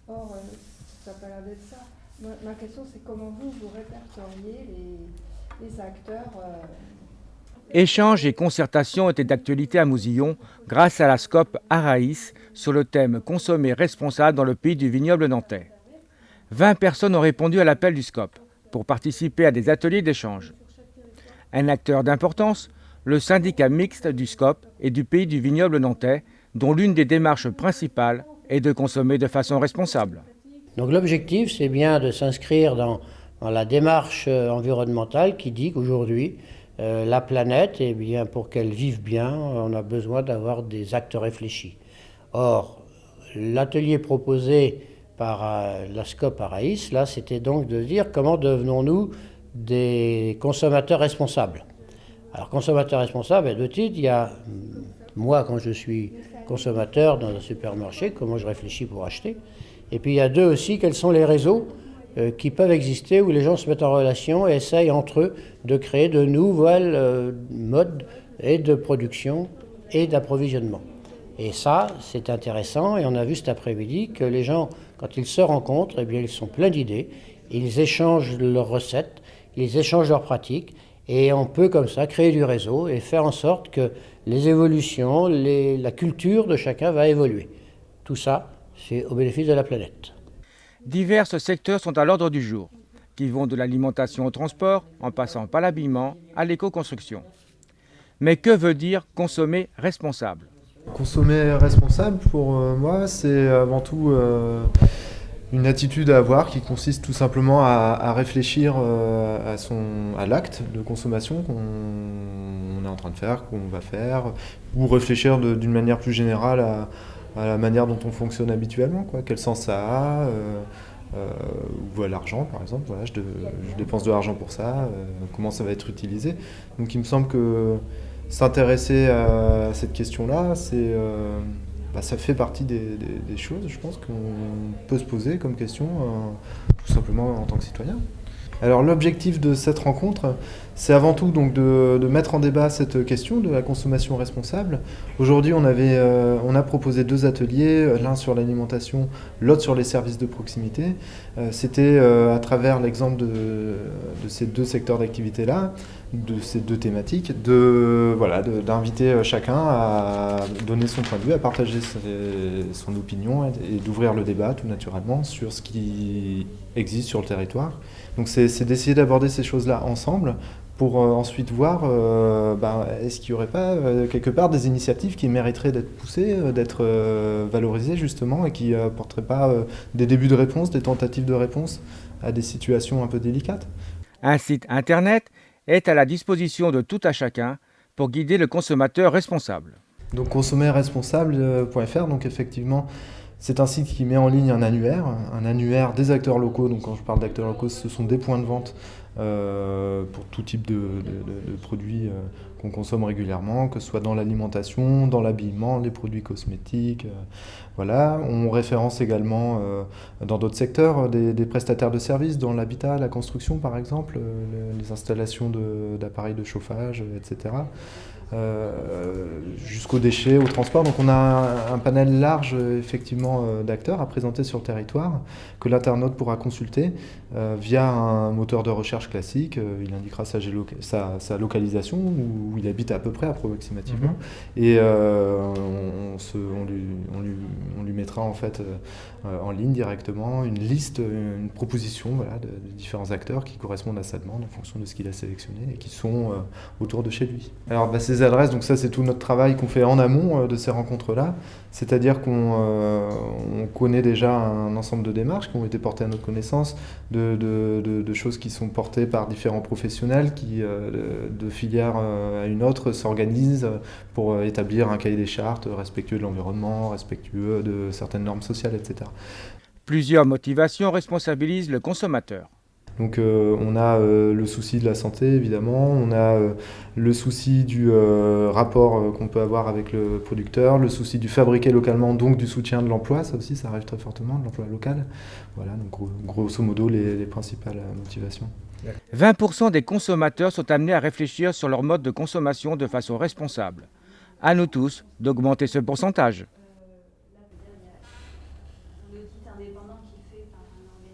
Or, ça n'a pas l'air d'être ça. Ma question, c'est comment vous répertoriez les acteurs Échanges et concertations étaient d'actualité à Mousillon grâce à la SCOP Araïs sur le thème Consommer responsable dans le pays du vignoble nantais. 20 personnes ont répondu à l'appel du SCOP pour participer à des ateliers d'échange. Un acteur d'importance, le syndicat mixte du SCOP et du pays du vignoble nantais, dont l'une des démarches principales est de consommer de façon responsable. Donc l'objectif, c'est bien de s'inscrire dans la démarche environnementale qui dit qu'aujourd'hui, la planète, eh bien, pour qu'elle vive bien, on a besoin d'avoir des actes réfléchis. Or, l'atelier proposé par la SCOP Araïs, là, c'était donc de dire comment devenons-nous des consommateurs responsables. Alors, consommateur responsable, il y a deux titres. Il y a, moi, quand je suis consommateur dans un supermarché, comment je réfléchis pour acheter. Et puis, il y a deux aussi, quels sont les réseaux qui peuvent exister, où les gens se mettent en relation et essayent entre eux de créer de nouvelles modes et de production et d'approvisionnement. Et ça, c'est intéressant, et on a vu cet après-midi que les gens, quand ils se rencontrent, eh bien, ils sont pleins d'idées, ils échangent leurs recettes, ils échangent leurs pratiques, et on peut comme ça créer du réseau et faire en sorte que les évolutions, la culture de chacun va évoluer. Tout ça, c'est au bénéfice de la planète. Divers secteurs sont à l'ordre du jour, qui vont de l'alimentation au transport, en passant par l'habillement à l'éco-construction. Mais que veut dire consommer responsable ? Consommer responsable, pour moi, c'est avant tout une attitude à avoir qui consiste tout simplement à réfléchir à l'acte de consommation qu'on est en train de faire, qu'on va faire, ou réfléchir d'une manière plus générale à la manière dont on fonctionne habituellement, quoi. Quel sens ça a, ou à l'argent par exemple, voilà, je dépense de l'argent pour ça, comment ça va être utilisé. Donc il me semble que s'intéresser à cette question-là, ça fait partie des choses, je pense, qu'on peut se poser comme question, tout simplement en tant que citoyen. Alors l'objectif de cette rencontre, c'est avant tout donc de mettre en débat cette question de la consommation responsable. Aujourd'hui, on a proposé deux ateliers, l'un sur l'alimentation, l'autre sur les services de proximité. C'était à travers l'exemple de ces deux secteurs d'activité-là, de ces deux thématiques, d'inviter chacun à donner son point de vue, à partager son opinion et d'ouvrir le débat tout naturellement sur ce qui existe sur le territoire. Donc c'est d'essayer d'aborder ces choses-là ensemble pour ensuite voir est-ce qu'il n'y aurait pas quelque part des initiatives qui mériteraient d'être poussées, d'être valorisées justement et qui n'apporteraient pas des débuts de réponse, des tentatives de réponse à des situations un peu délicates. Un site internet est à la disposition de tout à chacun pour guider le consommateur responsable. Donc consommerresponsable.fr, donc effectivement, c'est un site qui met en ligne un annuaire des acteurs locaux. Donc quand je parle d'acteurs locaux, ce sont des points de vente pour tout type de produits qu'on consomme régulièrement, que ce soit dans l'alimentation, dans l'habillement, les produits cosmétiques. Voilà. On référence également dans d'autres secteurs des prestataires de services, dans l'habitat, la construction par exemple, les installations d'appareils de chauffage, etc. Jusqu'aux déchets, au transport. Donc on a un panel large effectivement d'acteurs à présenter sur le territoire que l'internaute pourra consulter via un moteur de recherche classique. Il indiquera sa localisation où il habite à peu près approximativement et on lui mettra en fait en ligne directement une liste, une proposition de différents acteurs qui correspondent à sa demande en fonction de ce qu'il a sélectionné et qui sont autour de chez lui. Alors ces adresses, donc ça c'est tout notre travail qu'on fait en amont de ces rencontres-là, c'est-à-dire qu'on connaît déjà un ensemble de démarches qui ont été portées à notre connaissance, de choses qui sont portées par différents professionnels qui, de filière à une autre, s'organisent pour établir un cahier des chartes respectueux de l'environnement, respectueux de certaines normes sociales, etc. Plusieurs motivations responsabilisent le consommateur. Donc on a le souci de la santé évidemment, on a le souci du rapport qu'on peut avoir avec le producteur, le souci du fabriquer localement, donc du soutien de l'emploi, ça aussi ça arrive très fortement, de l'emploi local. Voilà, donc grosso modo les principales motivations. 20% des consommateurs sont amenés à réfléchir sur leur mode de consommation de façon responsable. À nous tous d'augmenter ce pourcentage. l'audit indépendant qui est fait par un